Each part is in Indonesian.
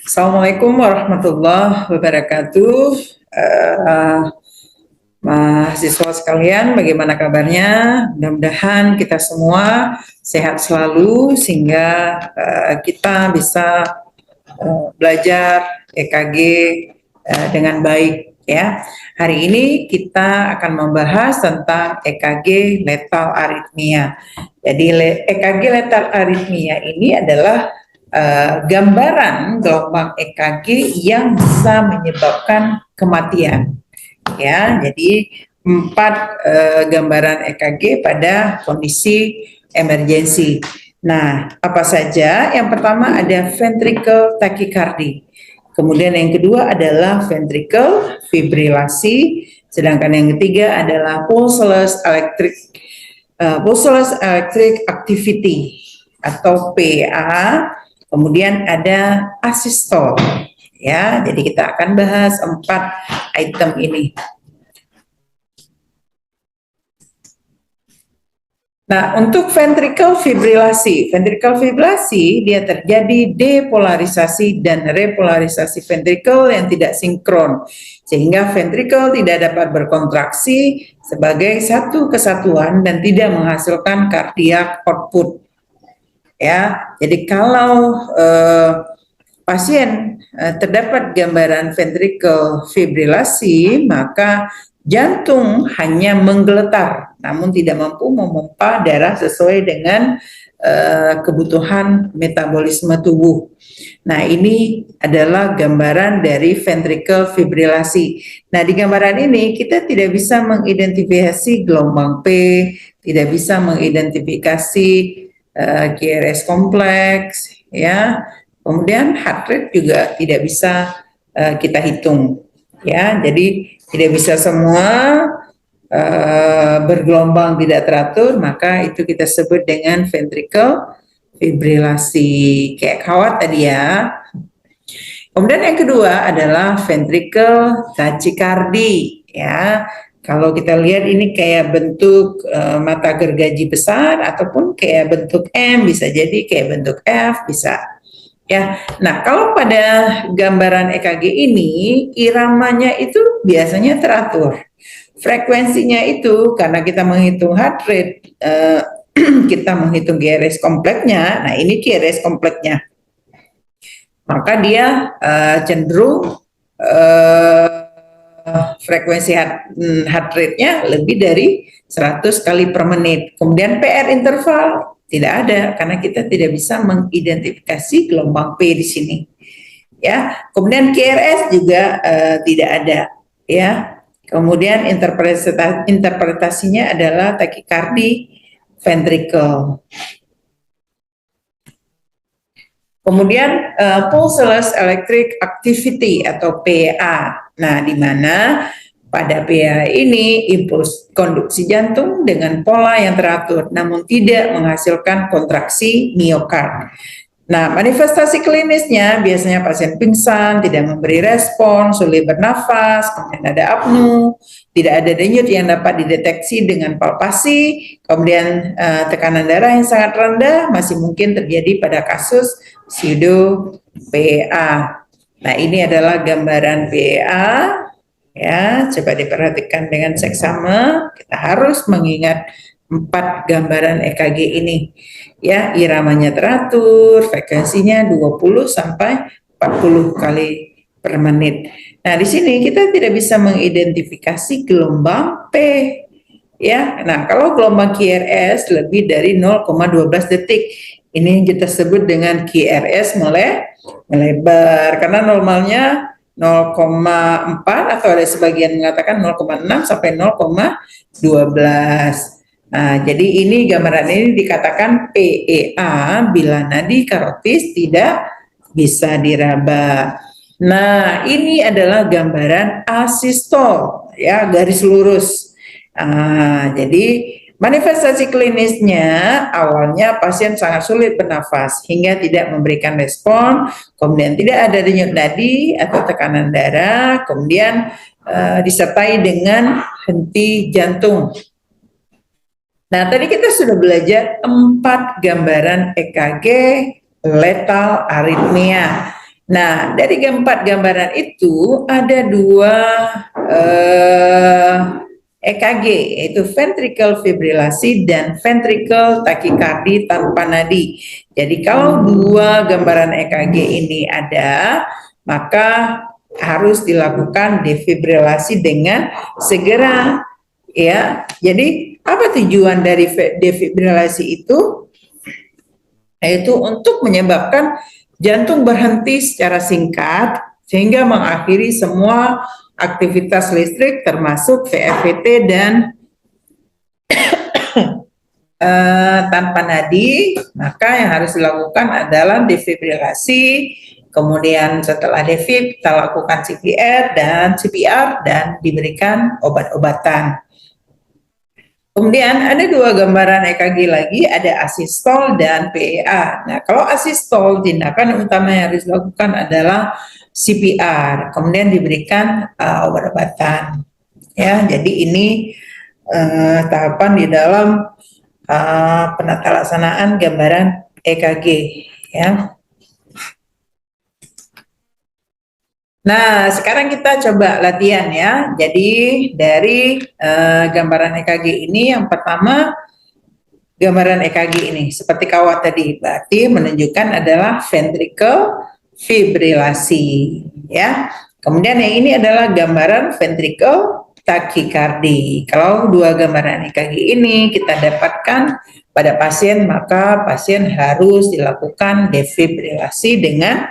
Assalamualaikum warahmatullahi wabarakatuh. Eh, Mahasiswa sekalian, bagaimana kabarnya? Mudah-mudahan kita semua sehat selalu sehingga kita bisa belajar EKG dengan baik ya. Hari ini kita akan membahas tentang EKG letal aritmia. Jadi EKG letal aritmia ini adalah gambaran gelombang EKG yang bisa menyebabkan kematian. Ya, jadi 4 gambaran EKG pada kondisi emergensi. Nah, apa saja? Yang pertama ada ventricle tachycardia. Kemudian yang kedua adalah ventricle fibrilasi, sedangkan yang ketiga adalah pulseless electric activity atau PA. Kemudian ada asystole. Ya, jadi kita akan bahas 4 item ini. Nah, untuk ventricle fibrilasi dia terjadi depolarisasi dan repolarisasi ventricle yang tidak sinkron, sehingga ventricle tidak dapat berkontraksi sebagai satu kesatuan dan tidak menghasilkan cardiac output. Ya, jadi kalau pasien terdapat gambaran ventricle fibrilasi, maka jantung hanya menggeletar, namun tidak mampu memompa darah sesuai dengan kebutuhan metabolisme tubuh. Nah, ini adalah gambaran dari ventricle fibrilasi. Nah, di gambaran ini kita tidak bisa mengidentifikasi gelombang P, tidak bisa mengidentifikasi QRS kompleks, ya. Kemudian heart rate juga tidak bisa kita hitung, ya. Jadi tidak bisa semua bergelombang tidak teratur, maka itu kita sebut dengan ventricle fibrilasi. Kayak kawat tadi ya. Kemudian yang kedua adalah ventricle tachycardia, ya. Kalau kita lihat ini kayak bentuk mata gergaji besar ataupun kayak bentuk M, bisa jadi kayak bentuk F, bisa. Ya, nah kalau pada gambaran EKG ini iramanya itu biasanya teratur. Frekuensinya itu karena kita menghitung heart rate, kita menghitung QRS kompleknya. Nah ini QRS kompleknya, maka dia cenderung frekuensi heart rate-nya lebih dari 100 kali per menit. Kemudian PR interval tidak ada karena kita tidak bisa mengidentifikasi gelombang P di sini. Ya, kemudian QRS juga tidak ada. Ya, kemudian interpretasinya adalah takikardi ventricle. Kemudian pulseless electric activity atau PA. Nah, di mana pada PA ini impuls konduksi jantung dengan pola yang teratur, namun tidak menghasilkan kontraksi miokard. Nah, manifestasi klinisnya biasanya pasien pingsan, tidak memberi respon, sulit bernafas, kemudian ada apnu, tidak ada denyut yang dapat dideteksi dengan palpasi, kemudian tekanan darah yang sangat rendah masih mungkin terjadi pada kasus pseudo PA. Nah, ini adalah gambaran PA. Ya, coba diperhatikan dengan seksama. Kita harus mengingat 4 gambaran EKG ini. Ya, iramanya teratur, frekuensinya 20 sampai 40 kali per menit. Nah, di sini kita tidak bisa mengidentifikasi gelombang P. Ya, nah kalau gelombang QRS lebih dari 0,12 detik, ini yang kita sebut dengan QRS melebar karena normalnya 0,4 atau ada sebagian mengatakan 0,6 sampai 0,12. Nah, jadi ini gambaran ini dikatakan PEA bila nadi karotis tidak bisa diraba. Nah, ini adalah gambaran asistol, ya, garis lurus. Nah, jadi manifestasi klinisnya awalnya pasien sangat sulit bernafas hingga tidak memberikan respon, kemudian tidak ada denyut nadi atau tekanan darah, kemudian disertai dengan henti jantung. Nah, tadi kita sudah belajar 4 gambaran EKG letal aritmia. Nah, dari keempat gambaran itu ada dua EKG, yaitu ventricle fibrilasi dan ventricle takikardi tanpa nadi. Jadi kalau dua gambaran EKG ini ada, maka harus dilakukan defibrilasi dengan segera, ya. Jadi apa tujuan dari defibrilasi itu? Yaitu untuk menyebabkan jantung berhenti secara singkat sehingga mengakhiri semua aktivitas listrik termasuk VFVT dan tanpa nadi. Maka yang harus dilakukan adalah defibrilasi. Kemudian setelah defib kita lakukan CPR dan diberikan obat-obatan. Kemudian ada dua gambaran EKG lagi, ada asistol dan PEA. Nah, kalau asistol, tindakan utama yang harus dilakukan adalah CPR, kemudian diberikan obat-obatan. Ya, jadi ini tahapan di dalam penata laksanaan gambaran EKG. Ya. Nah, sekarang kita coba latihan ya. Jadi dari gambaran EKG ini, yang pertama gambaran EKG ini seperti kawat tadi, berarti menunjukkan adalah ventricle fibrilasi ya. Kemudian yang ini adalah gambaran ventricle takikardi. Kalau dua gambaran EKG ini kita dapatkan pada pasien, maka pasien harus dilakukan defibrilasi dengan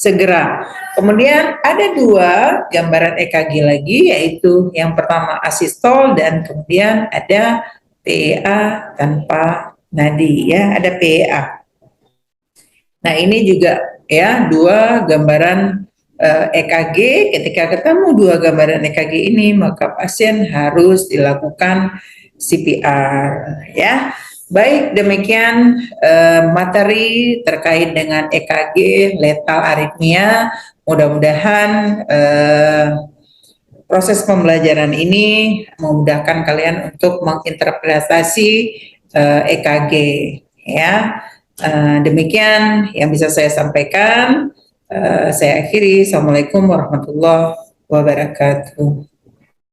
segera. Kemudian ada dua gambaran EKG lagi, yaitu yang pertama asistol dan kemudian ada PEA tanpa nadi ya, ada PEA. Nah, ini juga ya dua gambaran EKG. Ketika ketemu dua gambaran EKG ini, maka pasien harus dilakukan CPR ya. Baik, demikian materi terkait dengan EKG letal aritmia. Mudah-mudahan proses pembelajaran ini memudahkan kalian untuk menginterpretasi EKG ya. Demikian yang bisa saya sampaikan. Saya akhiri. Assalamualaikum warahmatullahi wabarakatuh.